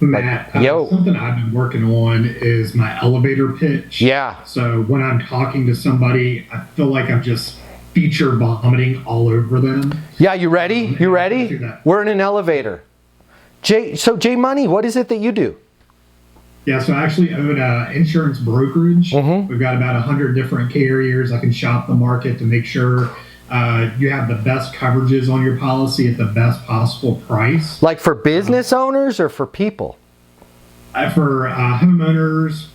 Matt, Yo. something I've been working on is my elevator pitch. Yeah. So when I'm talking to somebody, I feel like I'm just feature vomiting all over them. Yeah, you ready? You and I do ready? that. We're in an elevator. Jay Money, what is it that you do? Yeah, so I actually own an insurance brokerage. We've got about 100 different carriers. I can shop the market to make sure you have the best coverages on your policy at the best possible price. Like for business owners or for people? For homeowners,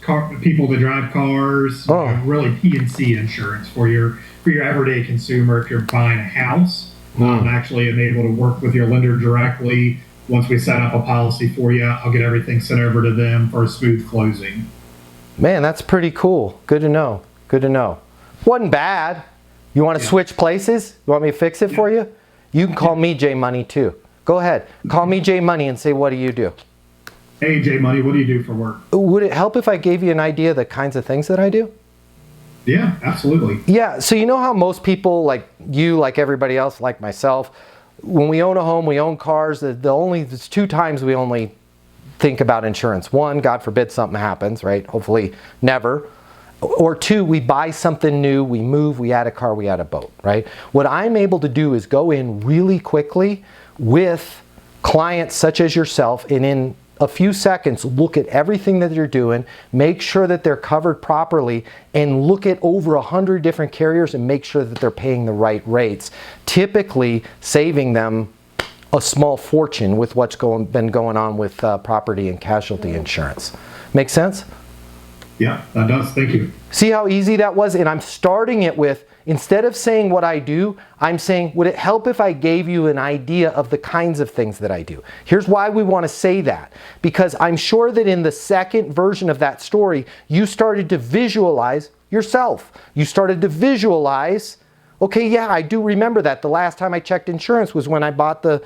people that drive cars, really P&C insurance for your everyday consumer. If you're buying a house, actually I'm able to work with your lender directly. Once we set up a policy for you, I'll get everything sent over to them for a smooth closing. Man, that's pretty cool. Good to know. Good to know. Wasn't bad. You want to switch places? You want me to fix it for you? You can call me Jay Money too. Go ahead. Call me Jay Money and say, what do you do? Hey, Jay Money, what do you do for work? Would it help if I gave you an idea of the kinds of things that I do? Yeah, absolutely. Yeah, so you know how most people, like you, like everybody else, like myself, when we own a home, we own cars, there's 2 times we only think about insurance. 1, God forbid something happens, right? Hopefully never. Or 2, we buy something new, we move, we add a car, we add a boat, right? What I'm able to do is go in really quickly with clients such as yourself, and in a few seconds, look at everything that you're doing, make sure that they're covered properly, and look at over 100 different carriers and make sure that they're paying the right rates, typically saving them a small fortune with what's been going on with property and casualty insurance. Make sense? Yeah, that does. Thank you. See how easy that was? And I'm starting it with, instead of saying what I do, I'm saying, would it help if I gave you an idea of the kinds of things that I do? Here's why we want to say that. Because I'm sure that in the second version of that story, you started to visualize yourself. You started to visualize, okay, yeah, I do remember that. The last time I checked insurance was when I bought the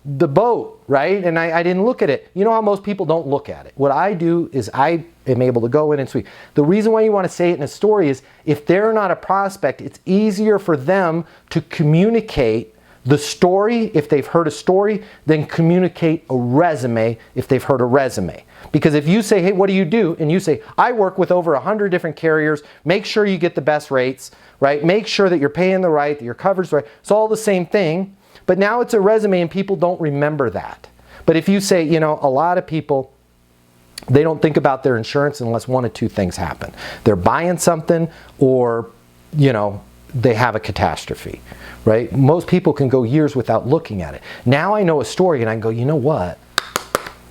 boat, right? And I didn't look at it. You know how most people don't look at it. What I do is I am able to go in and sweep. The reason why you want to say it in a story is if they're not a prospect, it's easier for them to communicate the story if they've heard a story than communicate a resume if they've heard a resume. Because if you say, hey, what do you do? And you say, I work with over 100 different carriers, make sure you get the best rates, right? Make sure that you're paying the right, that your coverage right. It's all the same thing. But now it's a resume and people don't remember that. But if you say, you know, a lot of people, they don't think about their insurance unless 1 of 2 things happen. They're buying something or, you know, they have a catastrophe, right? Most people can go years without looking at it. Now I know a story and I go, you know what?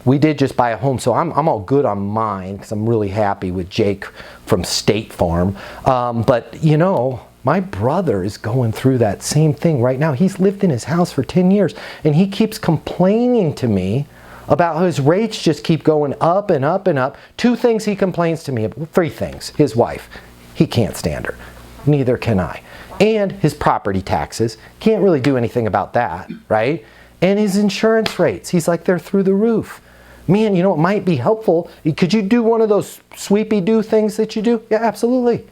We did just buy a home, so I'm all good on mine because I'm really happy with Jake from State Farm. But, you know, my brother is going through that same thing right now. He's lived in his house for 10 years and he keeps complaining to me about how his rates just keep going up and up and up. 2 things he complains to me about, 3 things. His wife, he can't stand her. Neither can I. And his property taxes, can't really do anything about that, right? And his insurance rates, he's like, they're through the roof. Man, you know, it might be helpful. Could you do one of those sweepy-do things that you do? Yeah, absolutely.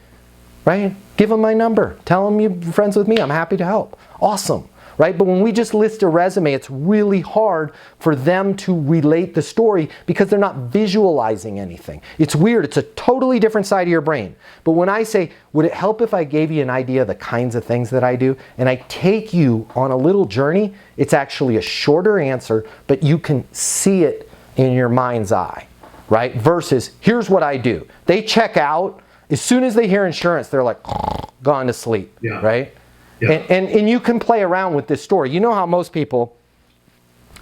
Right? Give them my number. Tell them you're friends with me. I'm happy to help. Awesome. Right? But when we just list a resume, it's really hard for them to relate the story because they're not visualizing anything. It's weird. It's a totally different side of your brain. But when I say, would it help if I gave you an idea of the kinds of things that I do? And I take you on a little journey, it's actually a shorter answer, but you can see it in your mind's eye. Right? Versus, here's what I do. They check out. As soon as they hear insurance, they're like, gone to sleep, right? Yeah. And you can play around with this story. You know how most people,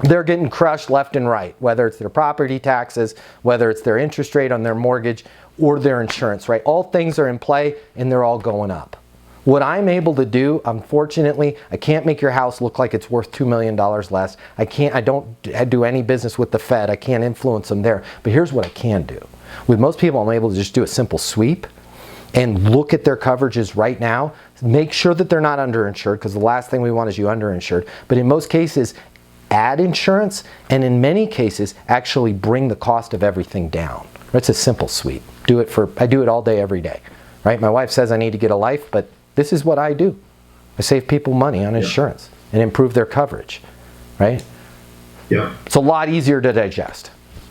they're getting crushed left and right, whether it's their property taxes, whether it's their interest rate on their mortgage, or their insurance, right? All things are in play, and they're all going up. What I'm able to do, unfortunately, I can't make your house look like it's worth $2 million less. I don't do any business with the Fed. I can't influence them there. But here's what I can do. With most people, I'm able to just do a simple sweep and look at their coverages right now. Make sure that they're not underinsured, because the last thing we want is you underinsured. But in most cases, add insurance, and in many cases, actually bring the cost of everything down. It's a simple sweep. I do it all day, every day. Right? My wife says I need to get a life, but this is what I do. I save people money on insurance and improve their coverage. Right? Yeah. It's a lot easier to digest.